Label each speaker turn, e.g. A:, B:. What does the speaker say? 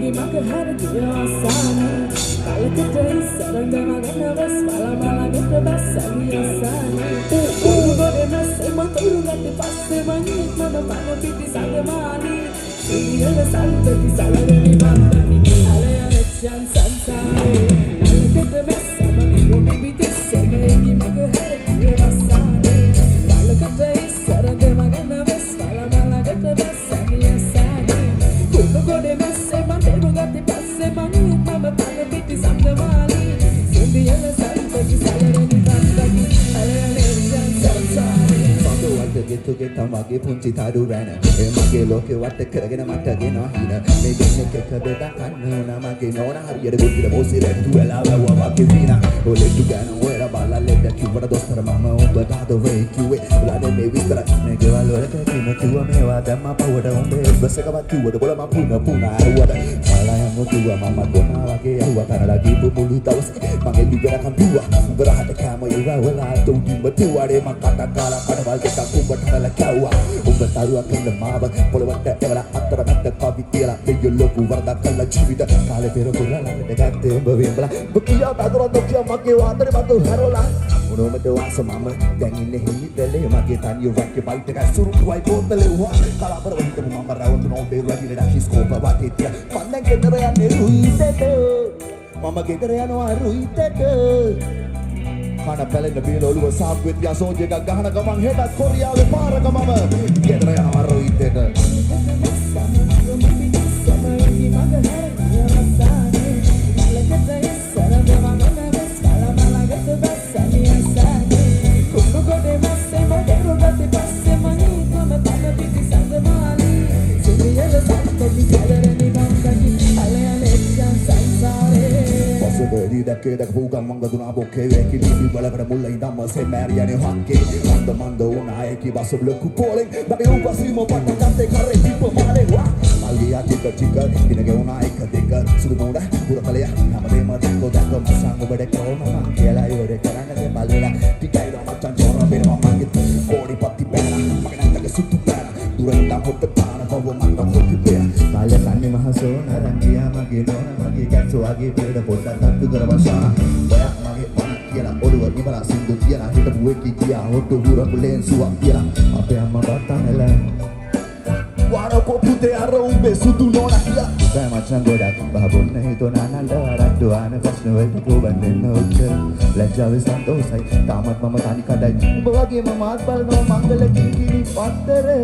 A: මගේ මග හැර ගිය ආසානේ කලකට ඉස්සරඳ මගන වස් වලමලකට බස්සගිය ආසානේ උගොඩේ නැස්සේ මතුරු ගැටි පස්සේ මං මන පිටි සගමානී සියල සල්පති සලරනි බන්දනි අලය ලක්ෂන් සංසාරේ කලකට මැස්සම නියොමි විදෙස්සේ මගේ මග හැර ගිය ආසානේ කලකට ඉස්සරඳ මගන වස් වලමලකට බස්සගිය ආසානේ උගොඩේ නැස්සේ මතුරු ගැටි පස්සේ මං මන පිටි සගමානී සියල සල්පති සලරනි බන්දනි අලය ලක්ෂන් සංසාරේ
B: ගෙතුගේ තමගේ පුංචි තරු රැන මගේ ලෝකෙ වට කරගෙන මට ගෙනවා හින මේ ගෙන්න එක බෙදා ගන්න ඕන මගේ නෝන හරියට බුද්ධිල මොසි රැට්ටු වෙලා වැවුවා වගේ වීනා ඔලෙට්ටු ගන්න ඔයලා බලලා ලෙඩ කිව්වට දොස්තර මම ඔබට අද වෙයි කිව්වේ උලානේ මේ විස්තර මේ ගෙවල් වලට කිව්වා මේවා දැම්මා පවට උඹේ බස් එකවත් කිව්වද බොල මම පුන ආරුවද මලයන් කිව්වා මම ගොනා වගේ ඇහුවා තරලා කිව්ව මුළු දවස් මගේ ලිගරකම් කිව්වා උඹරහට කෑම ඉවර වෙලා තුන්දි මතුවාරේ මම කටක් කාලා කඩවල් දෙකක් උඹට කැව්වා උඹ තරුවා කන්න මාව පොළවට එවලා අතර මැද කවි කියලා දෙය ලොකු වරදක් කළා ජීවිත කාලේ පෙර පුරලා දෙගත්තේ උඹ වෙඹලා උඹ කියා තදරොත් කියා මගේ වාදනේ මතු හරවලා මොනොමද වාස මම දැන් ඉන්නේ හිමිතලේ මගේ තනිය රැක්කේ බයිට් එක සුරුට්ටුවයි බෝතලේ වහා කලබර වෙන්න මම රවුන්ට නෝබේ රැකිලට කිස්කෝප වටේ තියා පන්දන් ගෙදර යන්නේ රුයිතට මම ගෙදර යනවා රුයිතට කන පැලෙන්න බීල ඔළුව සාප් වෙද්දී අසෝජ් එකක් ගහන ගමන් හෙටත් කොරියාවේ පාරක මම ගෙදර යනවා රුයිතට Dakeda bukan manggaduna boke weki di balakada mulai dama se mariane hanke manda manda una eki baso bloku poleng bagi upa simo pata kante kare tipo male wa algi atika tika dinage una ek deka sudu moda pura kalaya namade madko dakko masang bade kona man kela yore karanga de balala tikai da machan chora bena mangit kodi patti pena magananta suttu pena duranta hotta tana bawo manda hotti pena kala kanni mahasona rangiya mage nona mage katsu age peda potta tattu karabasana bayak mage panak kiyala oduwa ibala sindu kiyala hitapu eki kiya hottu huraku lensuwa kiyala ape amma battana wara popute ara umbe sudu nona kiyala saya macam godak babonna hitona nanda raddu ana prashna walta ko bandenna uttara lajjawe santosai tamat mama tani kadai uba wage mama at balno mangala kini pattare